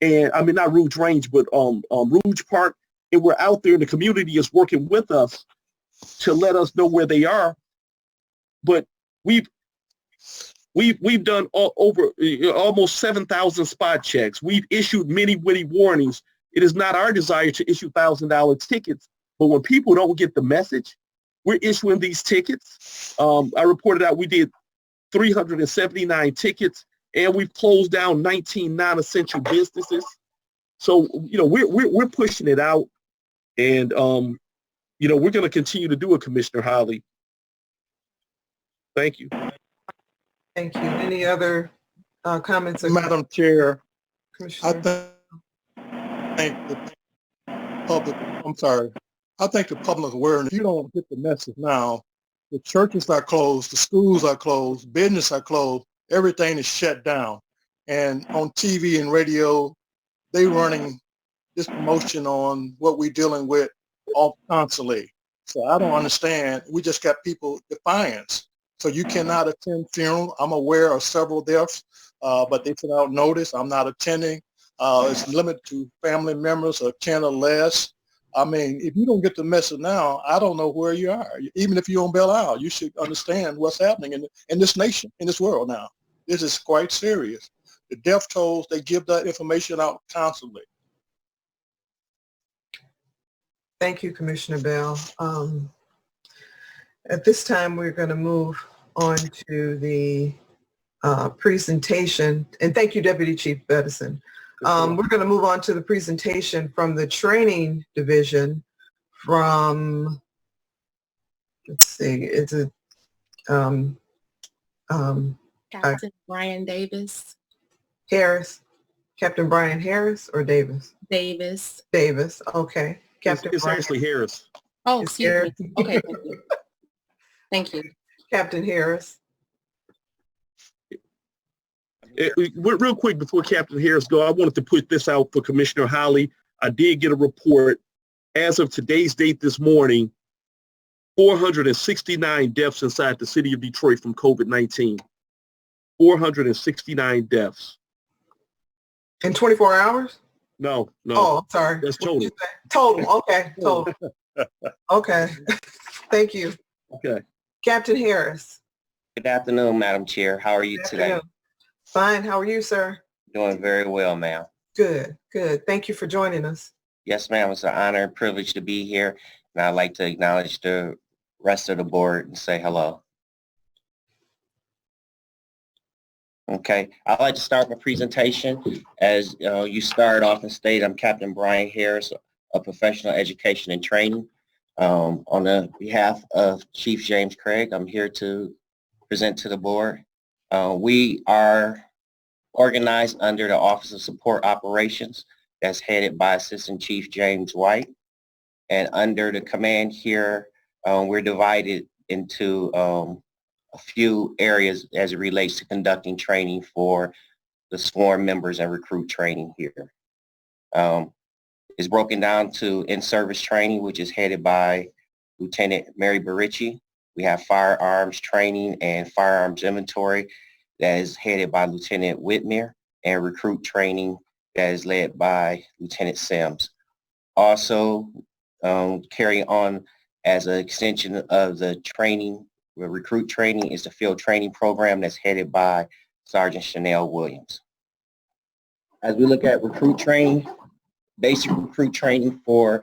and I mean not Rouge Range, but Rouge Park, and we're out there, and the community is working with us to let us know where they are. But we've done over almost 7,000 spot checks. We've issued many witty warnings. It is not our desire to issue $1,000 tickets, but when people don't get the message, we're issuing these tickets. I reported out we did 379 tickets, and we've closed down 19 non-essential businesses. So, we're pushing it out, and, we're going to continue to do it, Commissioner Holly. Thank you. Thank you. Any other comments? Madam Chair, Commissioner? I think the public aware, and if you don't get the message now, the churches are closed, the schools are closed, business are closed, everything is shut down. And on TV and radio, they running this promotion on what we're dealing with all constantly. So I don't understand. We just got people defiance. So you cannot attend funeral. I'm aware of several deaths, but they put out notice. I'm not attending. It's limited to family members of 10 or less. I mean, if you don't get the message now, I don't know where you are. Even if you're on Belle Isle, you should understand what's happening in this nation, in this world now. This is quite serious. The death tolls, they give that information out constantly. Thank you, Commissioner Bell. At this time, we're going to move on to the presentation. And thank you, Deputy Chief Bedison. We're going to move on to the presentation from the training division from, let's see, it's a Captain Brian Davis. Harris. Captain Brian Harris or Davis? Davis. Davis, okay. Captain It's actually Harris. Oh, excuse me. Okay, thank you. Thank you. Captain Harris. Real quick before Captain Harris go, I wanted to put this out for Commissioner Holly. I did get a report. As of today's date this morning, 469 deaths inside the city of Detroit from COVID-19. 469 deaths. In 24 hours? No. Oh, I'm sorry. That's total. Total, okay, total. Okay, thank you. Okay. Captain Harris. Good afternoon, Madam Chair. How are you today? Fine, how are you, sir? Doing very well, ma'am. Good, good. Thank you for joining us. Yes, ma'am. It's an honor and privilege to be here, and I'd like to acknowledge the rest of the board and say hello. Okay, I'd like to start my presentation. As you started off and stated, I'm Captain Brian Harris of Professional Education and Training. On the behalf of Chief James Craig, I'm here to present to the board. We are organized under the Office of Support Operations that's headed by Assistant Chief James White. And under the command here, we're divided into a few areas as it relates to conducting training for the sworn members and recruit training here. It's broken down to in-service training, which is headed by Lieutenant Mary Barici. We have firearms training and firearms inventory that is headed by Lieutenant Whitmere, and recruit training that is led by Lieutenant Sims. Also carrying on as an extension of the training, the recruit training is the field training program that's headed by Sergeant Chanel Williams. As we look at recruit training, basic recruit training for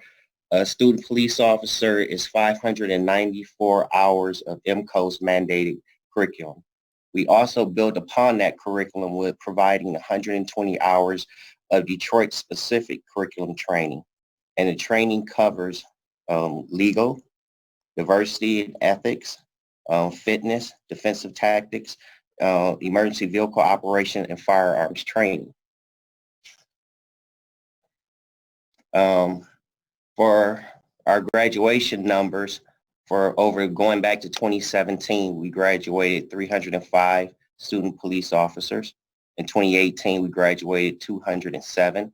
a student police officer is 594 hours of MCO's mandated curriculum. We also build upon that curriculum with providing 120 hours of Detroit-specific curriculum training. And the training covers legal, diversity and ethics, fitness, defensive tactics, emergency vehicle operation, and firearms training. For our graduation numbers, for going back to 2017, we graduated 305 student police officers. In 2018, we graduated 207.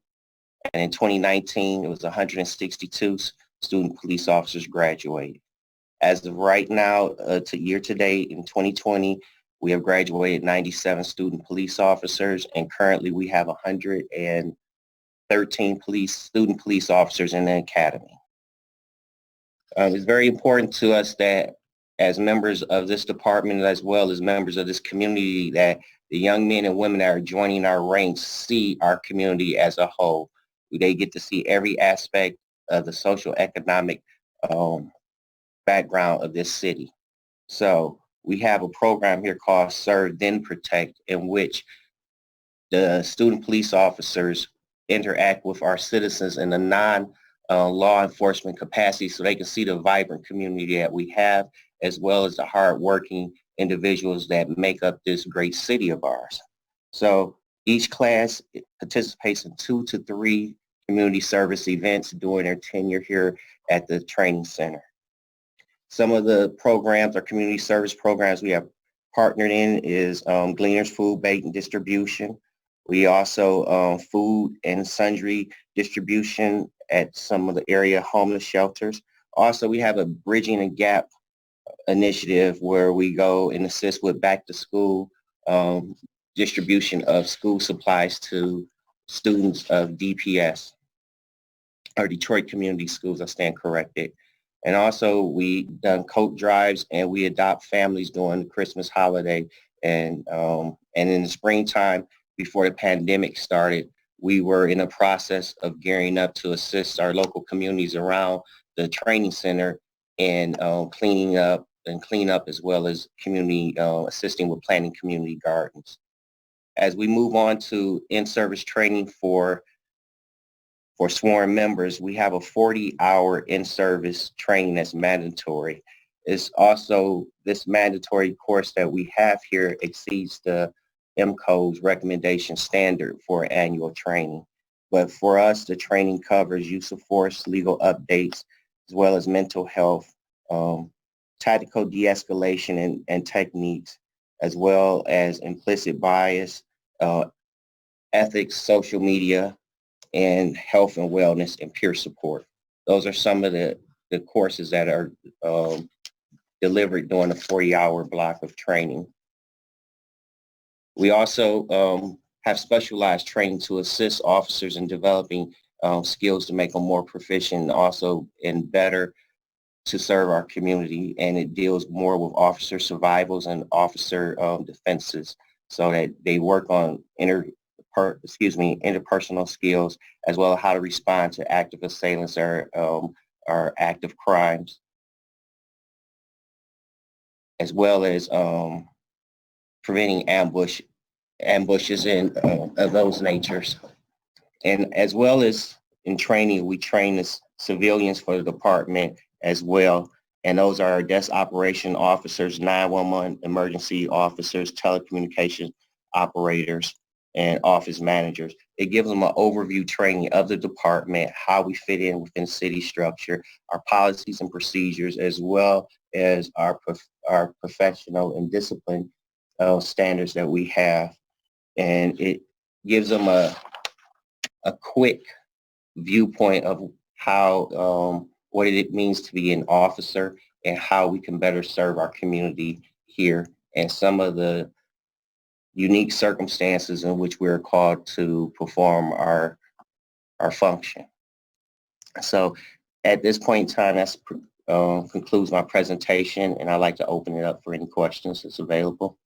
And in 2019, it was 162 student police officers graduated. As of right now, to year to date in 2020, we have graduated 97 student police officers, and currently we have 100 and 13 student police officers in the academy. It's very important to us that as members of this department, as well as members of this community, that the young men and women that are joining our ranks see our community as a whole. They get to see every aspect of the social economic background of this city. So we have a program here called Serve Then Protect, in which the student police officers interact with our citizens in a non-law enforcement capacity so they can see the vibrant community that we have, as well as the hardworking individuals that make up this great city of ours. So each class participates in 2 to 3 community service events during their tenure here at the training center. Some of the programs or community service programs we have partnered in is Gleaners Food, Bait, and Distribution. We also food and sundry distribution at some of the area homeless shelters. Also, we have a Bridging the Gap initiative where we go and assist with back to school distribution of school supplies to students of DPS, or Detroit Community Schools, I stand corrected. And also we done coat drives, and we adopt families during the Christmas holiday. And in the springtime, before the pandemic started, we were in a process of gearing up to assist our local communities around the training center and clean up, as well as community assisting with planting community gardens. As we move on to in-service training for sworn members, we have a 40-hour in-service training that's mandatory. It's also, this mandatory course that we have here exceeds the MCO's recommendation standard for annual training. But for us, the training covers use of force, legal updates, as well as mental health, tactical de-escalation and techniques, as well as implicit bias, ethics, social media, and health and wellness and peer support. Those are some of the courses that are delivered during a 40-hour block of training. We also have specialized training to assist officers in developing skills to make them more proficient, also and better to serve our community. And it deals more with officer survivals and officer defenses, so that they work on interpersonal skills, as well as how to respond to active assailants or active crimes, as well as preventing ambushes and of those natures. And as well as in training, we train the civilians for the department as well. And those are our desk operation officers, 911 emergency officers, telecommunications operators, and office managers. It gives them an overview training of the department, how we fit in within city structure, our policies and procedures, as well as our professional and discipline standards that we have. And it gives them a quick viewpoint of how, what it means to be an officer and how we can better serve our community here, and some of the unique circumstances in which we're called to perform our function. So at this point in time, that concludes my presentation, and I'd like to open it up for any questions that's available.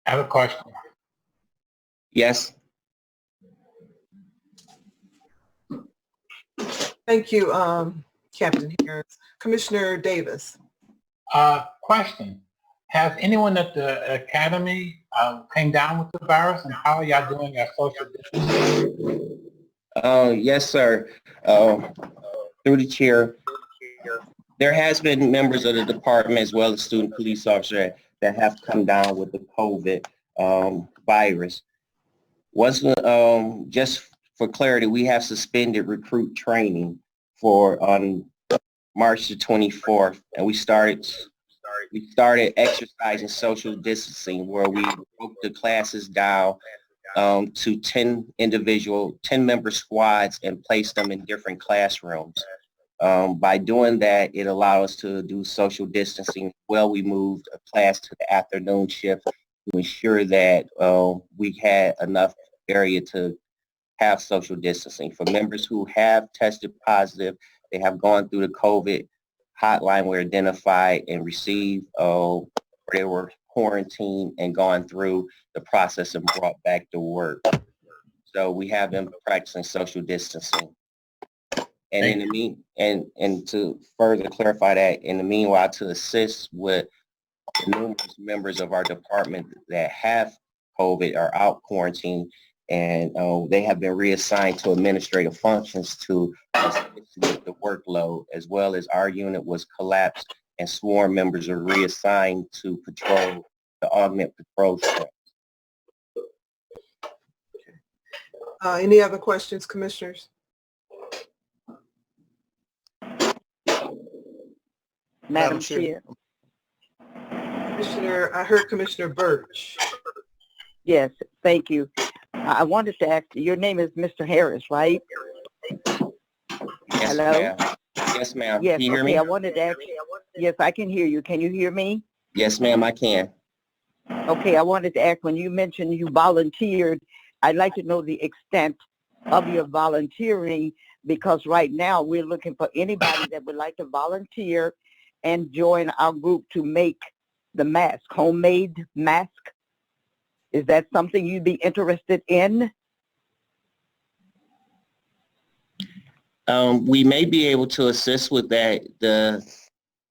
I have a question. Yes. Thank you, Captain Harris. Commissioner Davis. Question. Has anyone at the academy came down with the virus, and how are y'all doing your social distancing? Yes, sir. Through the chair, there has been members of the department, as well as student police officers, that have come down with the COVID virus. Just for clarity, we have suspended recruit training on March the 24th, and we started exercising social distancing, where we broke the classes down to 10 member squads and placed them in different classrooms. By doing that, it allowed us to do social distancing. Well, we moved a class to the afternoon shift to ensure that we had enough area to have social distancing. For members who have tested positive, they have gone through the COVID hotline, were identified and received, they were quarantined and gone through the process and brought back to work. So we have been practicing social distancing. And and to further clarify that, in the meanwhile, to assist with the numerous members of our department that have COVID are out quarantined, and they have been reassigned to administrative functions to assist with the workload, as well as our unit was collapsed and sworn members are reassigned to patrol, to augment patrol staff. Any other questions, commissioners? Madam Chair. Commissioner, I heard Commissioner Birch. Yes, thank you. I wanted to ask, your name is Mr. Harris, right? Yes, Hello? ma'am. Yes, ma'am. Yes, Can you hear okay, me? I wanted to ask, yes, I can hear you. Can you hear me? Yes, ma'am, I can. Okay, I wanted to ask, when you mentioned you volunteered, I'd like to know the extent of your volunteering, because right now we're looking for anybody that would like to volunteer and join our group to make the mask, homemade mask. Is that something you'd be interested in? We may be able to assist with that.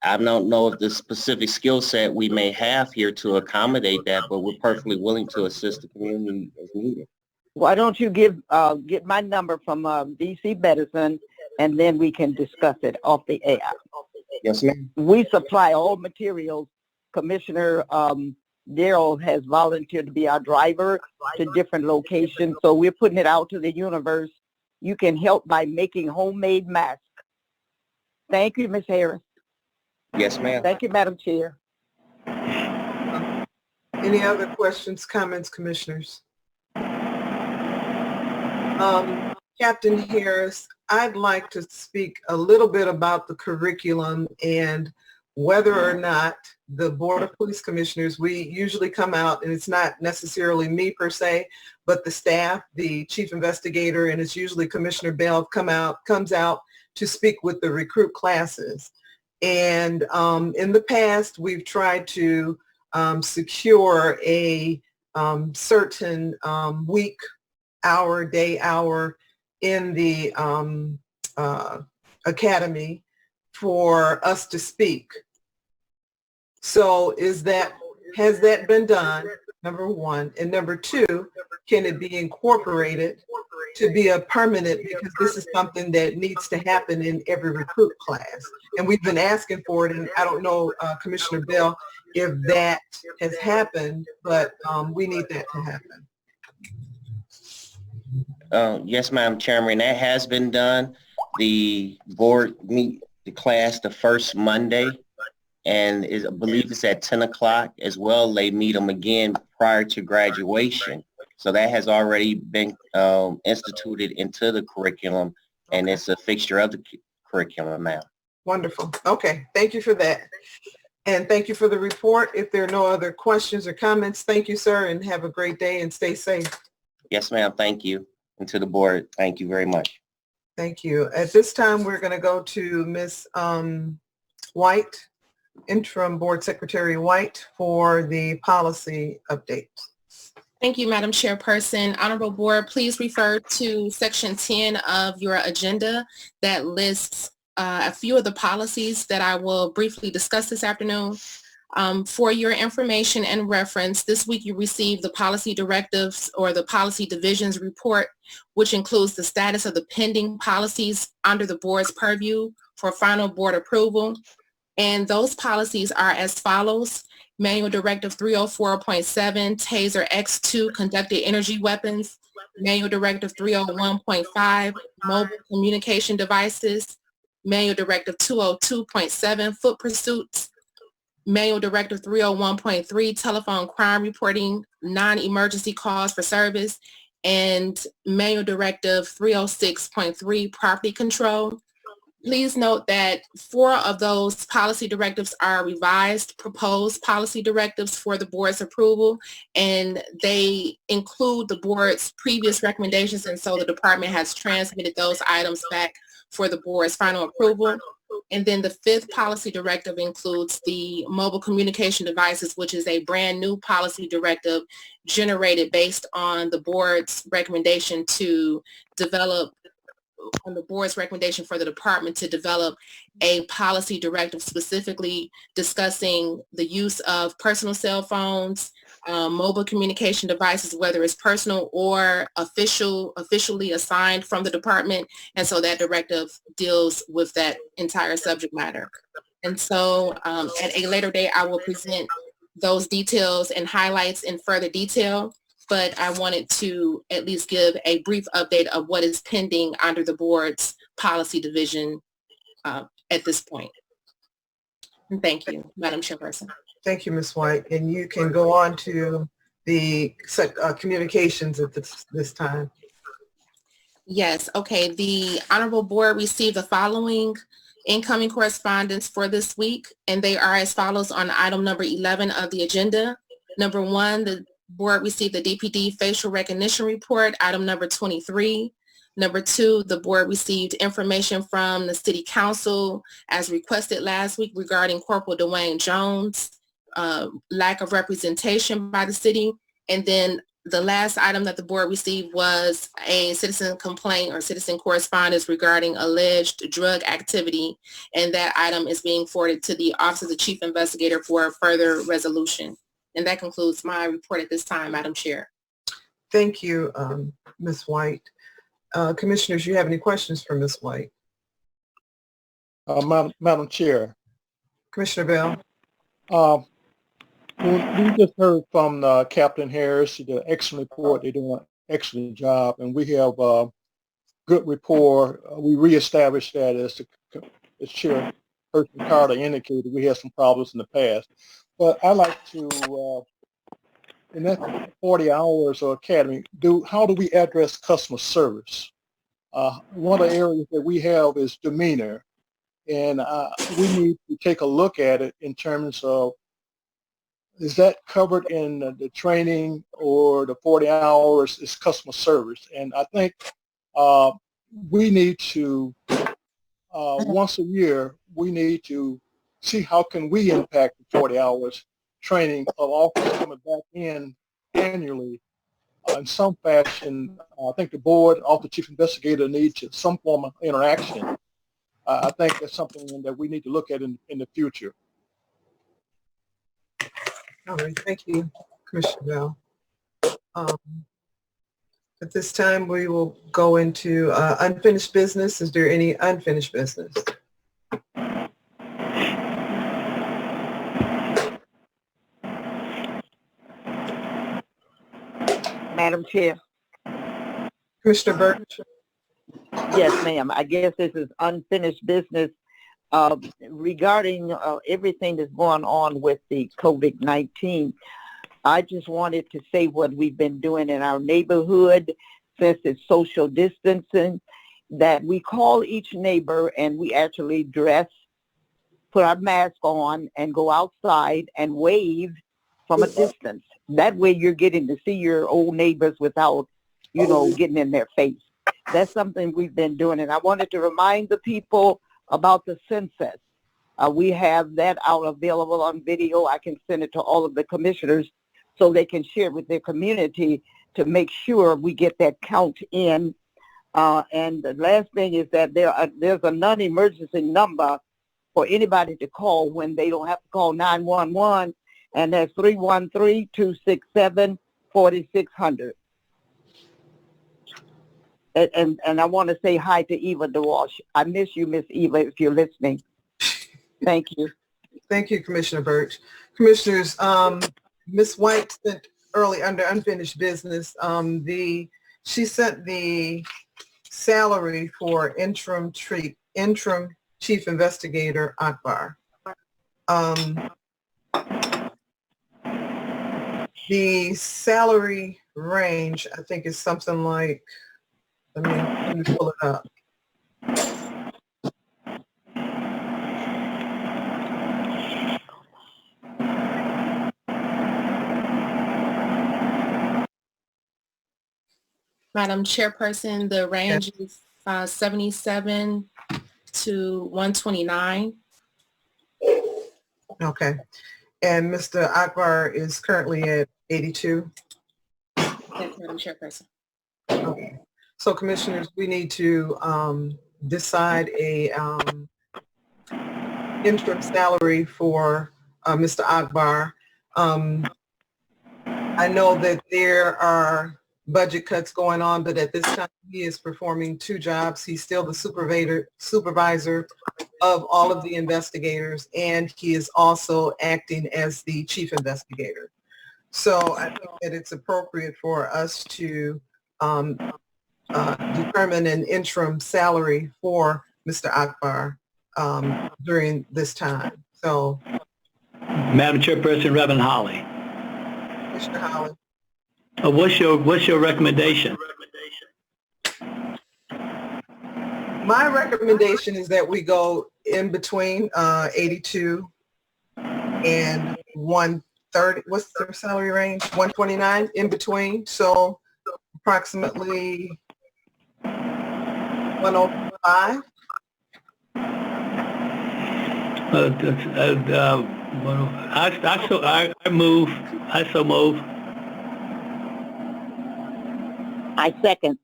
I don't know if the specific skill set we may have here to accommodate that, but we're perfectly willing to assist the community as needed. Why don't you get my number from DC Medicine, and then we can discuss it off the air. Yes, ma'am. We supply all materials. Commissioner D.R.A.C.O has volunteered to be our driver to different locations, so we're putting it out to the universe. You can help by making homemade masks. Thank you, Ms. Harris. Yes, ma'am. Thank you, Madam Chair. Any other questions, comments, commissioners? Captain Harris, I'd like to speak a little bit about the curriculum and whether or not the Board of Police Commissioners, we usually come out, and it's not necessarily me per se, but the staff, the chief investigator, and it's usually Commissioner Bell comes out to speak with the recruit classes. And in the past, we've tried to secure a certain week, hour, day, hour in the academy for us to speak. So has that been done, number one? And number two, can it be incorporated to be a permanent, because this is something that needs to happen in every recruit class. And we've been asking for it, and I don't know, Commissioner Bell, if that has happened, but we need that to happen. Yes, Madam Chairman, that has been done. The board meet the class the first Monday, and I believe it's at 10 o'clock as well. They meet them again prior to graduation. So that has already been instituted into the curriculum, and it's a fixture of the curriculum now. Wonderful. Okay, thank you for that. And thank you for the report. If there are no other questions or comments, thank you, sir, and have a great day and stay safe. Yes, ma'am. Thank you. And to the board, thank you very much. Thank you. At this time, we're going to go to Ms. White, Interim Board Secretary White, for the policy update. Thank you, Madam Chairperson. Honorable Board, please refer to Section 10 of your agenda that lists a few of the policies that I will briefly discuss this afternoon. For your information and reference, this week you received the policy directives or the policy divisions report, which includes the status of the pending policies under the board's purview for final board approval. And those policies are as follows: Manual Directive 304.7, Taser X2 conducted energy weapons, Manual Directive 301.5, mobile communication devices, Manual Directive 202.7, foot pursuits, Manual Directive 301.3, telephone crime reporting, non-emergency calls for service, and Manual Directive 306.3, property control. Please note that 4 of those policy directives are revised proposed policy directives for the board's approval, and they include the board's previous recommendations, and so the department has transmitted those items back for the board's final approval. And then the 5th policy directive includes the mobile communication devices, which is a brand new policy directive generated based on the board's recommendation to develop on the board's recommendation for the department to develop a policy directive specifically discussing the use of personal cell phones, mobile communication devices, whether it's personal or officially assigned from the department. And so that directive deals with that entire subject matter. And so at a later date, I will present those details and highlights in further detail. But I wanted to at least give a brief update of what is pending under the board's policy division at this point. And thank you, Madam Chairperson. Thank you, Ms. White. And you can go on to the communications at this time. Yes, okay. The Honorable Board received the following incoming correspondence for this week, and they are as follows on item number 11 of the agenda. Number 1, the board received the DPD facial recognition report, item number 23. Number 2, the board received information from the City Council as requested last week regarding Corporal Dewayne Jones, lack of representation by the city. And then the last item that the board received was a citizen complaint or citizen correspondence regarding alleged drug activity. And that item is being forwarded to the Office of the Chief Investigator for further resolution. And that concludes my report at this time, Madam Chair. Thank you, Ms. White. Commissioners, you have any questions for Ms. White? Madam Chair. Commissioner Bell. We just heard from Captain Harris. He did an excellent report. They're doing an excellent job, and we have good rapport. We reestablished that as Chairperson Carter indicated. We had some problems in the past. But I like to, in that 40 hours of academy, how do we address customer service? One of the areas that we have is demeanor, and we need to take a look at it in terms of, is that covered in the training, or the 40 hours is customer service? And I think we need to, once a year, we need to see how can we impact the 40 hours training of officers coming back in annually in some fashion. I think the board, Office of Chief Investigator, needs some form of interaction. I think that's something that we need to look at in the future. All right, thank you, Commissioner Bell. At this time, we will go into unfinished business. Is there any unfinished business? Madam Chair. Commissioner Birch. Yes, ma'am. I guess this is unfinished business regarding everything that's going on with the COVID-19. I just wanted to say what we've been doing in our neighborhood since it's social distancing, that we call each neighbor and we actually dress, put our mask on, and go outside and wave from a distance. That way you're getting to see your old neighbors without, getting in their face. That's something we've been doing. And I wanted to remind the people about the census. We have that out available on video. I can send it to all of the commissioners so they can share with their community to make sure we get that count in. And the last thing is that there's a non-emergency number for anybody to call when they don't have to call 911, and that's 313-267-4600. And I want to say hi to Eva DeWalsh. I miss you, Miss Eva, if you're listening. Thank you. Thank you, Commissioner Birch. Commissioners, Ms. White sent early under unfinished business. She sent the salary for interim chief investigator Akbar. The salary range, I think, is something like, let me pull it up. Madam Chairperson, the range is 77 to 129. Okay. And Mr. Akbar is currently at 82. Yes, Madam Chairperson. Okay. So commissioners, we need to decide a interim salary for Mr. Akbar. I know that there are budget cuts going on, but at this time he is performing 2 jobs. He's still the supervisor of all of the investigators, and he is also acting as the chief investigator. So I think that it's appropriate for us to determine an interim salary for Mr. Akbar during this time. So, Madam Chairperson, Reverend Holly. Mr. Holly. What's your recommendation? My recommendation is that we go in between 82 and 130. What's the salary range? 129 in between. So approximately 105. I so move. I second.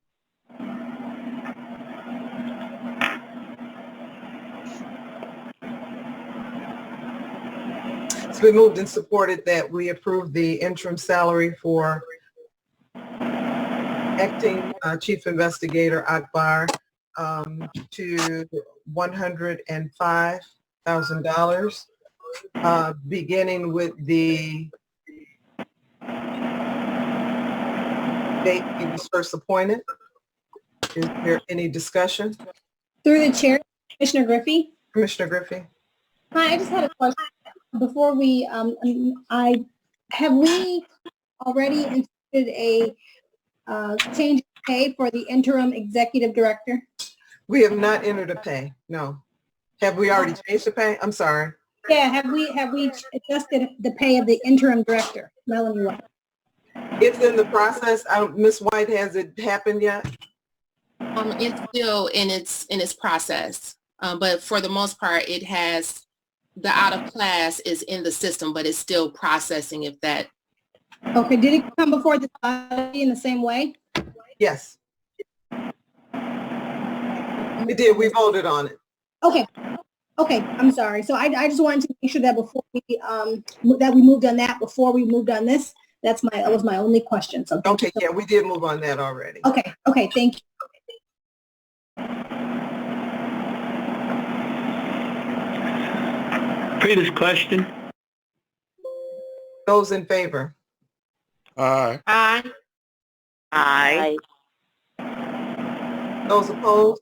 It's been moved and supported that we approve the interim salary for acting chief investigator Akbar to $105,000, beginning with the date he was first appointed. Is there any discussion? Through the chair, Commissioner Griffey. Commissioner Griffey. Hi, I just had a question. Before we, have we already instituted a change in pay for the interim executive director? We have not entered a pay, no. Have we already changed the pay? I'm sorry. Yeah, have we adjusted the pay of the interim director, Melanie White? It's in the process. Ms. White, has it happened yet? It's still in its process, but for the most part, it has, the out of class is in the system, but it's still processing. If that. Okay, did it come before the body in the same way? Yes. We did. We voted on it. Okay. Okay, I'm sorry. So I just wanted to make sure that before we moved on that before we moved on this. That was my only question. So okay, yeah, we did move on that already. Okay, thank you. Previous question. Those in favor? Aye. Aye. Aye. Those opposed?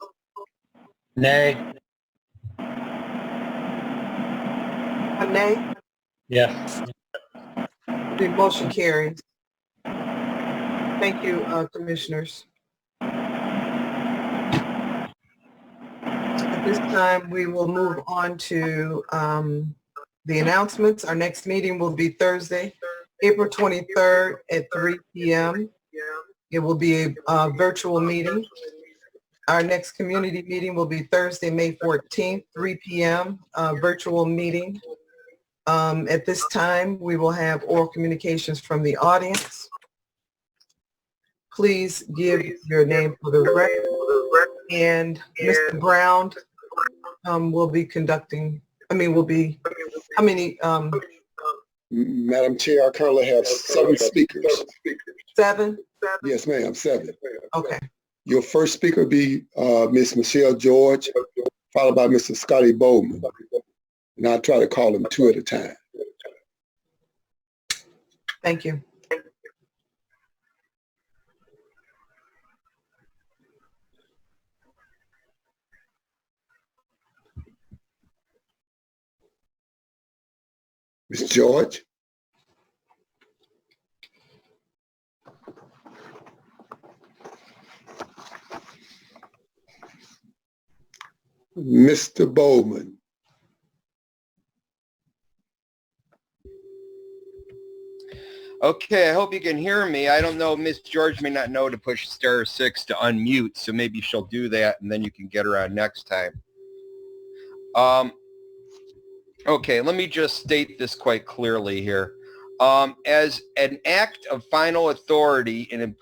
Nay. A nay? Yes. The motion carries. Thank you, commissioners. At this time, we will move on to the announcements. Our next meeting will be Thursday, April 23rd at 3 p.m. It will be a virtual meeting. Our next community meeting will be Thursday, May 14th, 3 p.m. Virtual meeting. At this time, we will have oral communications from the audience. Please give your name for the record. And Mr. Brown will be conducting, how many? Madam Chair, I currently have 7 speakers. 7? Yes, ma'am, 7. Okay. Your first speaker will be Ms. Michelle George, followed by Mr. Scotty Boman. And I'll try to call them 2 at a time. Thank you. Ms. George? Mr. Boman? Okay, I hope you can hear me. I don't know, Miss George may not know to push *6 to unmute, so maybe she'll do that, and then you can get her on next time. Okay, let me just state this quite clearly here. As an act of final authority in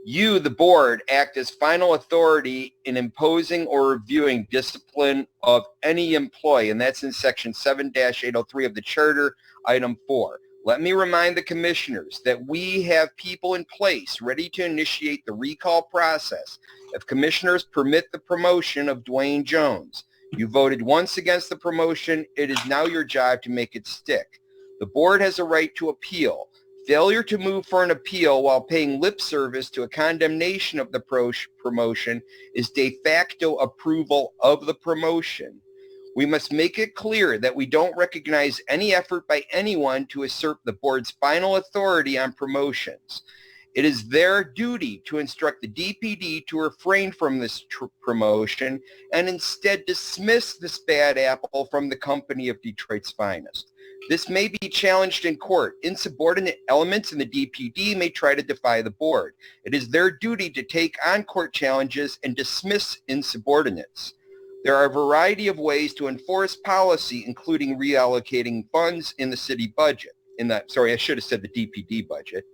you, the board, act as final authority in imposing or reviewing discipline of any employee, and that's in section 7-803 of the charter, item 4. Let me remind the commissioners that we have people in place ready to initiate the recall process if commissioners permit the promotion of Dewayne Jones. You voted once against the promotion. It is now your job to make it stick. The board has a right to appeal. Failure to move for an appeal while paying lip service to a condemnation of the promotion is de facto approval of the promotion. We must make it clear that we don't recognize any effort by anyone to usurp the board's final authority on promotions. It is their duty to instruct the DPD to refrain from this promotion and instead dismiss this bad apple from the company of Detroit's finest. This may be challenged in court. Insubordinate elements in the DPD may try to defy the board. It is their duty to take on court challenges and dismiss insubordinates. There are a variety of ways to enforce policy, including reallocating funds in the city budget. I should have said the DPD budget.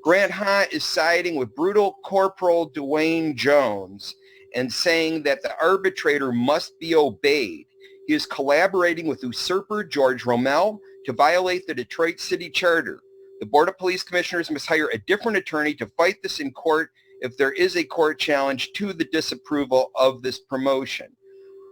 Grant Ha is siding with brutal Corporal Dewayne Jones and saying that the arbitrator must be obeyed. He is collaborating with usurper George Rommel to violate the Detroit City Charter. The Board of Police Commissioners must hire a different attorney to fight this in court if there is a court challenge to the disapproval of this promotion.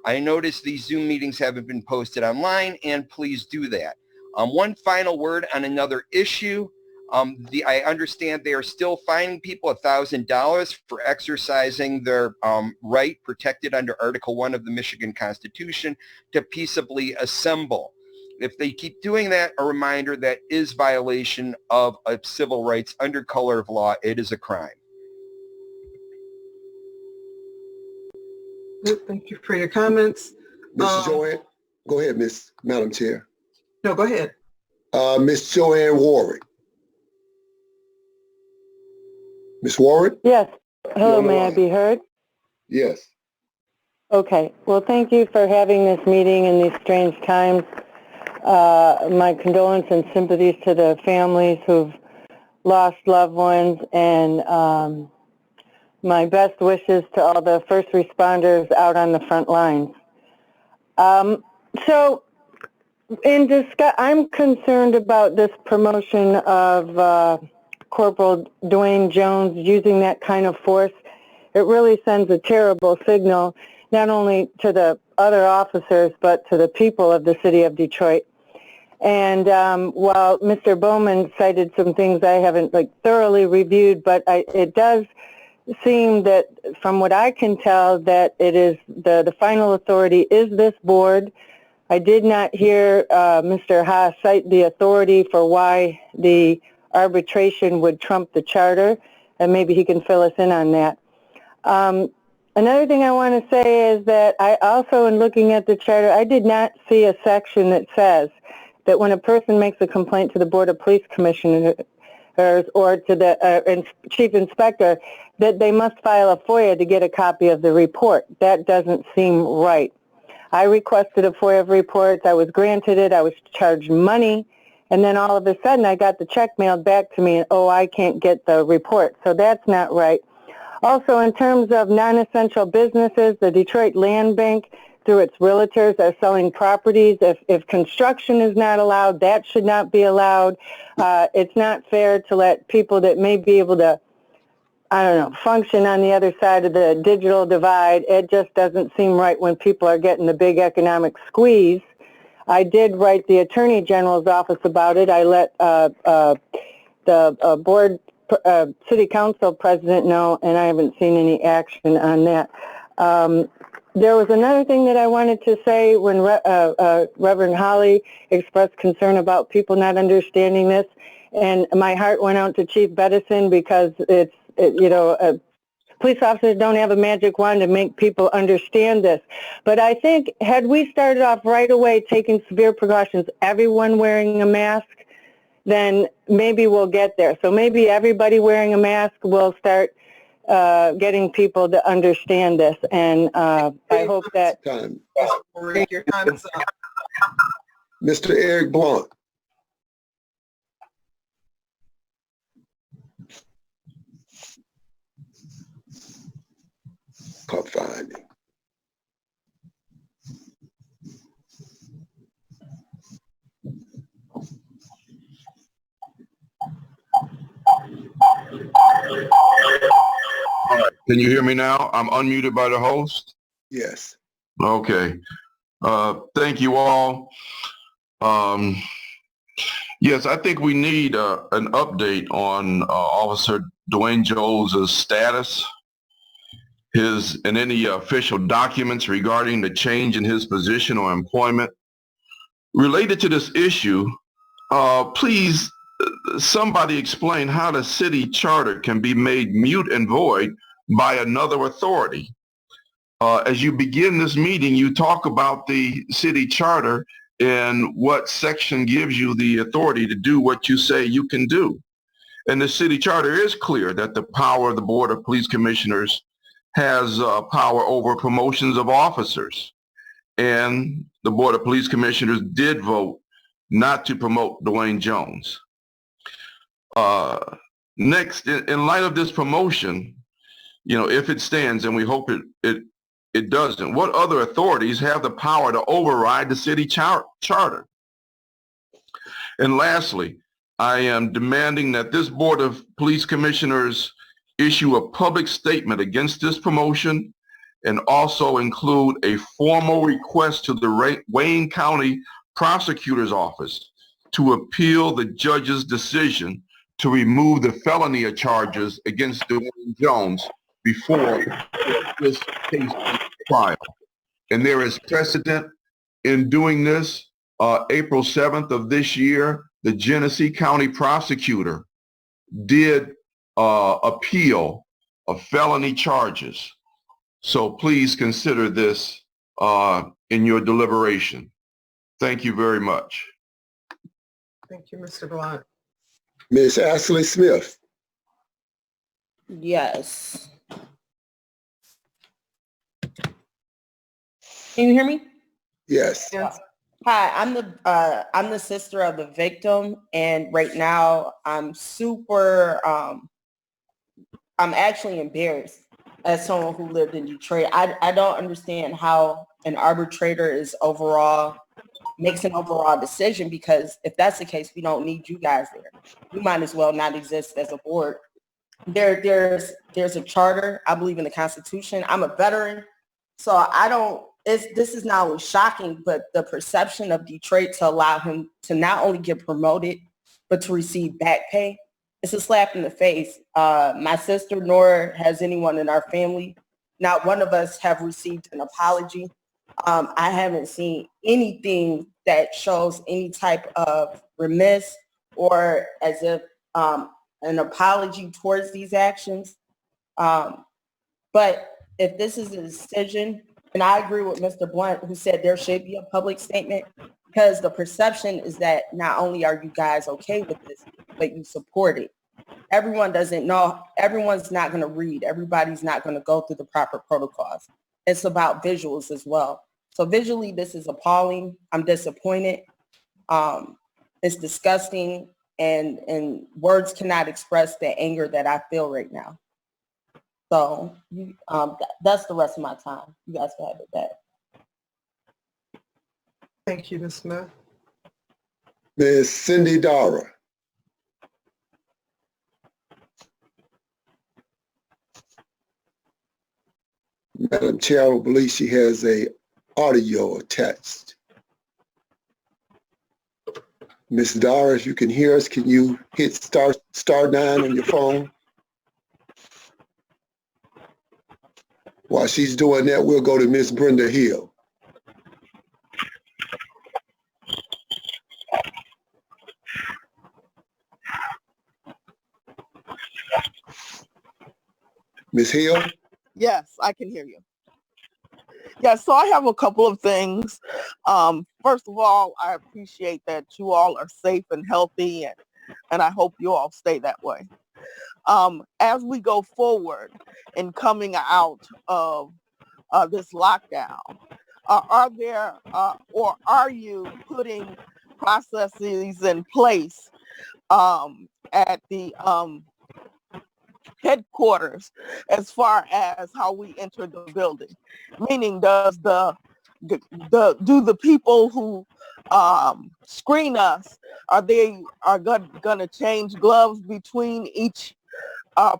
I noticed these Zoom meetings haven't been posted online, and please do that. One final word on another issue. I understand they are still fining people $1,000 for exercising their right protected under Article 1 of the Michigan Constitution to peaceably assemble. If they keep doing that, a reminder that is violation of civil rights under color of law. It is a crime. Good. Thank you for your comments. Ms. Joanne, go ahead, Madam Chair. No, go ahead. Ms. Joanne Warwick. Ms. Warwick? Yes. Hello, may I be heard? Yes. Okay. Well, thank you for having this meeting in these strange times. My condolences and sympathies to the families who've lost loved ones, and my best wishes to all the first responders out on the front lines. So, I'm concerned about this promotion of Corporal Dewayne Jones using that kind of force. It really sends a terrible signal, not only to the other officers, but to the people of the city of Detroit. And while Mr. Boman cited some things I haven't thoroughly reviewed, but it does seem that, from what I can tell, that it is the final authority is this board. I did not hear Mr. Ha cite the authority for why the arbitration would trump the charter, and maybe he can fill us in on that. Another thing I want to say is that I also, in looking at the charter, I did not see a section that says that when a person makes a complaint to the Board of Police Commissioners or to the Chief Inspector, that they must file a FOIA to get a copy of the report. That doesn't seem right. I requested a FOIA of reports. I was granted it. I was charged money. And then all of a sudden, I got the check mailed back to me, and, oh, I can't get the report. So that's not right. Also, in terms of non-essential businesses, the Detroit Land Bank, through its realtors, are selling properties. If construction is not allowed, that should not be allowed. It's not fair to let people that may be able to, function on the other side of the digital divide. It just doesn't seem right when people are getting the big economic squeeze. I did write the Attorney General's office about it. I let the board, city council president know, and I haven't seen any action on that. There was another thing that I wanted to say when Reverend Holly expressed concern about people not understanding this, and my heart went out to Chief Bedison because police officers don't have a magic wand to make people understand this. But I think had we started off right away taking severe precautions, everyone wearing a mask, then maybe we'll get there. So maybe everybody wearing a mask will start getting people to understand this. And I hope that... Time. Your time is up. Mr. Eric Blunt. Can't find him. All right. Can you hear me now? I'm unmuted by the host. Yes. Okay. Thank you all. Yes, I think we need an update on Officer Dewayne Jones' status, and any official documents regarding the change in his position or employment. Related to this issue, please, somebody explain how the city charter can be made mute and void by another authority. As you begin this meeting, you talk about the city charter and what section gives you the authority to do what you say you can do. And the city charter is clear that the power of the Board of Police Commissioners has power over promotions of officers. And the Board of Police Commissioners did vote not to promote Dewayne Jones. Next, in light of this promotion, if it stands, and we hope it doesn't, what other authorities have the power to override the city charter? And lastly, I am demanding that this Board of Police Commissioners issue a public statement against this promotion and also include a formal request to the Wayne County Prosecutor's Office to appeal the judge's decision to remove the felony charges against Dewayne Jones before this case trial. And there is precedent in doing this. April 7th of this year, the Genesee County Prosecutor did appeal of felony charges. So please consider this in your deliberation. Thank you very much. Thank you, Mr. Blunt. Ms. Ashley Smith. Yes. Can you hear me? Yes. Yes. Hi, I'm the sister of the victim, and right now I'm actually embarrassed as someone who lived in Detroit. I don't understand how an arbitrator makes an overall decision, because if that's the case, we don't need you guys there. We might as well not exist as a board. There's a charter. I believe in the Constitution. I'm a veteran, so this is not only shocking, but the perception of Detroit to allow him to not only get promoted, but to receive back pay, it's a slap in the face. My sister, nor has anyone in our family, not one of us have received an apology. I haven't seen anything that shows any type of remiss or as if an apology towards these actions. But if this is a decision, and I agree with Mr. Blunt, who said there should be a public statement, because the perception is that not only are you guys okay with this, but you support it. Everyone doesn't know. Everyone's not going to read. Everybody's not going to go through the proper protocols. It's about visuals as well. So visually, this is appalling. I'm disappointed. It's disgusting, and words cannot express the anger that I feel right now. So that's the rest of my time. You guys can have it back. Thank you, Ms. Smith. Ms. Cindy Dara. Madam Chair, I believe she has a audio attached. Ms. Dara, if you can hear us, can you hit star 9 on your phone? While she's doing that, we'll go to Ms. Brenda Hill. Ms. Hill? Yes, I can hear you. Yes, so I have a couple of things. First of all, I appreciate that you all are safe and healthy, and and I hope you all stay that way. As we go forward in coming out of this lockdown, are there or are you putting processes in place at the headquarters as far as how we enter the building? Meaning, does do the people who screen us, are gonna change gloves between each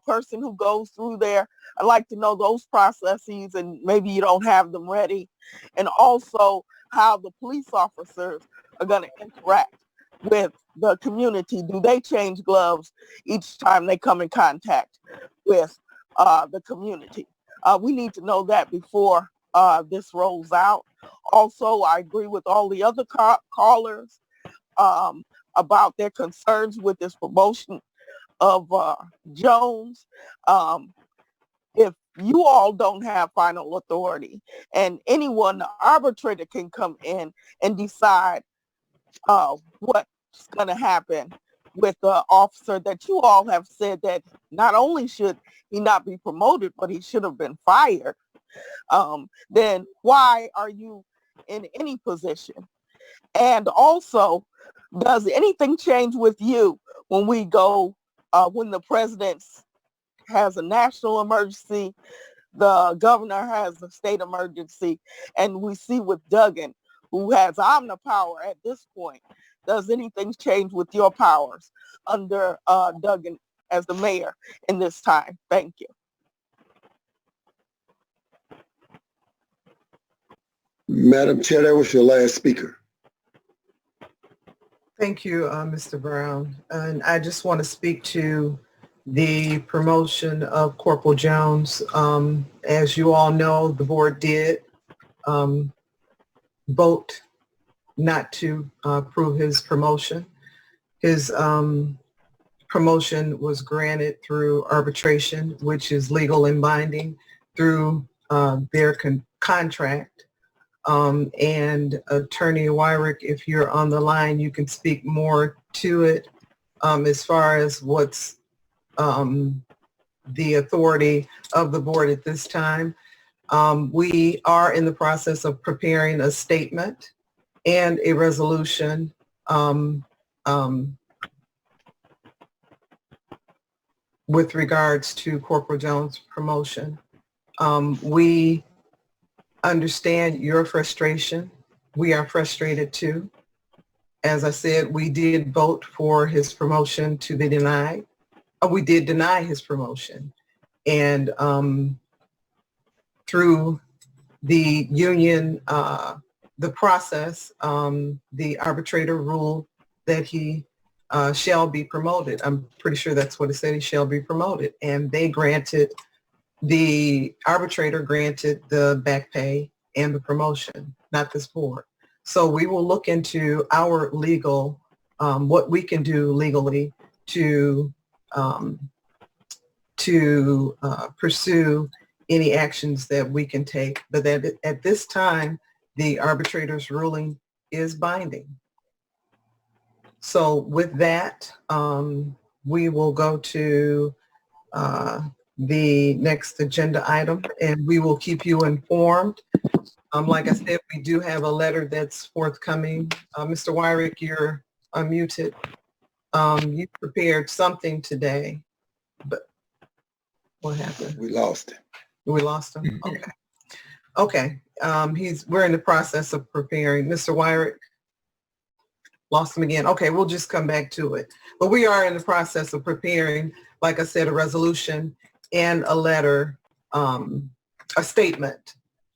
person who goes through there? I'd like to know those processes, and maybe you don't have them ready. And also how the police officers are going to interact with the community. Do they change gloves each time they come in contact with the community? We need to know that before this rolls out. Also, I agree with all the other callers about their concerns with this promotion of Jones. If you all don't have final authority, and anyone, the arbitrator, can come in and decide what's going to happen with the officer that you all have said that not only should he not be promoted, but he should have been fired, then why are you in any position? And also, does anything change with you when we go, when the president has a national emergency, the governor has a state emergency, and we see with Duggan, who has omnipower at this point, does anything change with your powers under Duggan as the mayor in this time? Thank you. Madam Chair, that was your last speaker. Thank you, Mr. Brown. And I just want to speak to the promotion of Corporal Jones. As you all know, the board did vote not to approve his promotion. His promotion was granted through arbitration, which is legal and binding through their contract. And Attorney Wyrick, if you're on the line, you can speak more to it as far as what's the authority of the board at this time. We are in the process of preparing a statement and a resolution with regards to Corporal Jones' promotion. We understand your frustration. We are frustrated too. As I said, we did vote for his promotion to be denied. We did deny his promotion. And through the union, the process, the arbitrator ruled that he shall be promoted. I'm pretty sure that's what it said, he shall be promoted. And they granted, the arbitrator granted the back pay and the promotion, not this board. So we will look into our legal, what we can do legally to pursue any actions that we can take. But that at this time, the arbitrator's ruling is binding. So with that, we will go to the next agenda item, and we will keep you informed. Like I said, we do have a letter that's forthcoming. Mr. Wyrick, you're unmuted. You prepared something today, but what happened? We lost him. We lost him? Okay. Okay. We're in the process of preparing. Mr. Wyrick, lost him again. Okay, we'll just come back to it. But we are in the process of preparing, like I said, a resolution and a letter, a statement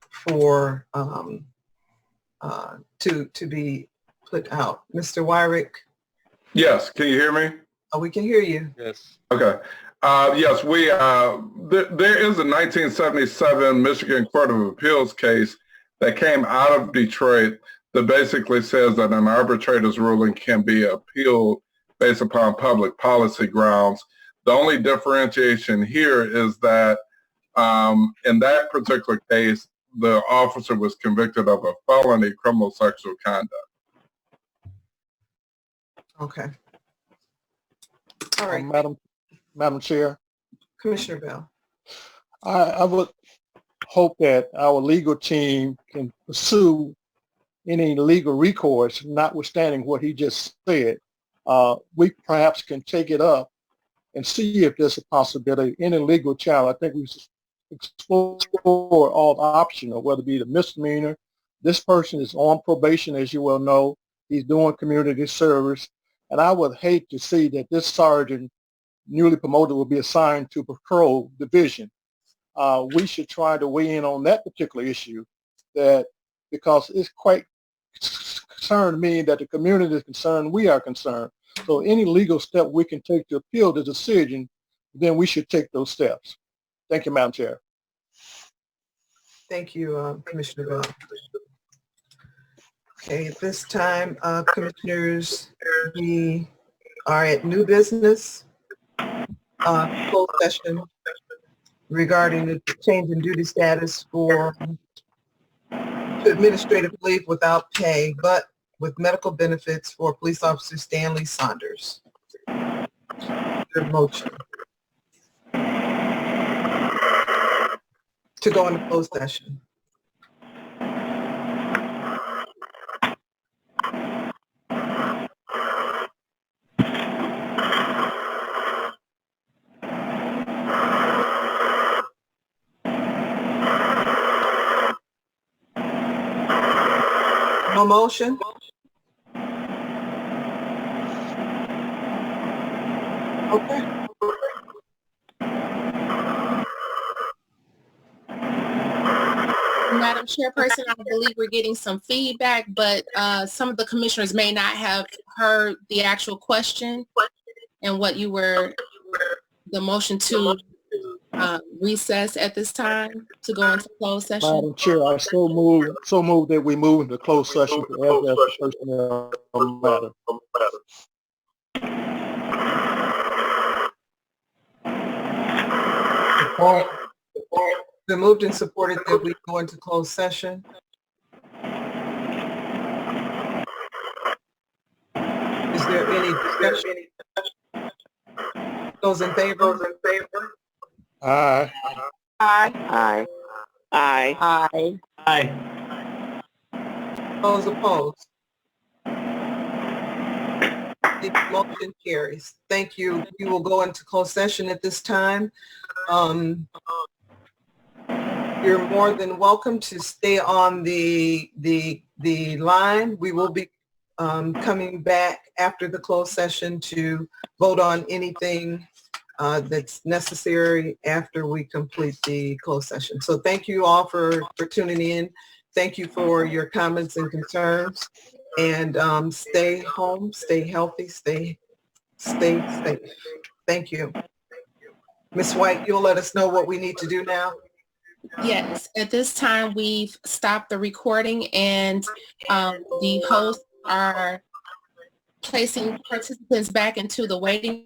for to be put out. Mr. Wyrick? Yes, can you hear me? Oh, we can hear you. Yes. Okay. Yes, we there is a 1977 Michigan Court of Appeals case that came out of Detroit that basically says that an arbitrator's ruling can be appealed based upon public policy grounds. The only differentiation here is that in that particular case, the officer was convicted of a felony criminal sexual conduct. Okay. All right, Madam Chair, Commissioner Bell. I would hope that our legal team can pursue any legal recourse, notwithstanding what he just said. We perhaps can take it up and see if there's a possibility. Any legal challenge, I think we should explore all the options, whether it be the misdemeanor. This person is on probation, as you well know. He's doing community service. And I would hate to see that this sergeant, newly promoted, will be assigned to patrol division. We should try to weigh in on that particular issue, that because it's quite concerned me that the community is concerned, we are concerned. So any legal step we can take to appeal the decision, then we should take those steps. Thank you, Madam Chair. Thank you, Commissioner Bell. Okay, at this time, Commissioners, we are at new business, closed session regarding the change in duty status for administrative leave without pay, but with medical benefits for Police Officer Stanley Saunders. Your motion to go into closed session. No motion? Okay. Madam Chairperson, I believe we're getting some feedback, but some of the commissioners may not have heard the actual question and what you were, the motion to recess at this time to go into closed session. Madam Chair, I so move that we move into closed session to address the personnel matter. Support. Been moved and supported that we go into closed session. Is there any discussion? Those in favor? Aye. Aye. Aye. Aye. Aye. Those opposed? The motion carries. Thank you. We will go into closed session at this time. You're more than welcome to stay on the line. We will be coming back after the closed session to vote on anything that's necessary after we complete the closed session. So thank you all for tuning in. Thank you for your comments and concerns. And stay home, stay healthy, stay safe. Thank you. Ms. White, you'll let us know what we need to do now? Yes, at this time, we've stopped the recording and the hosts are placing participants back into the waiting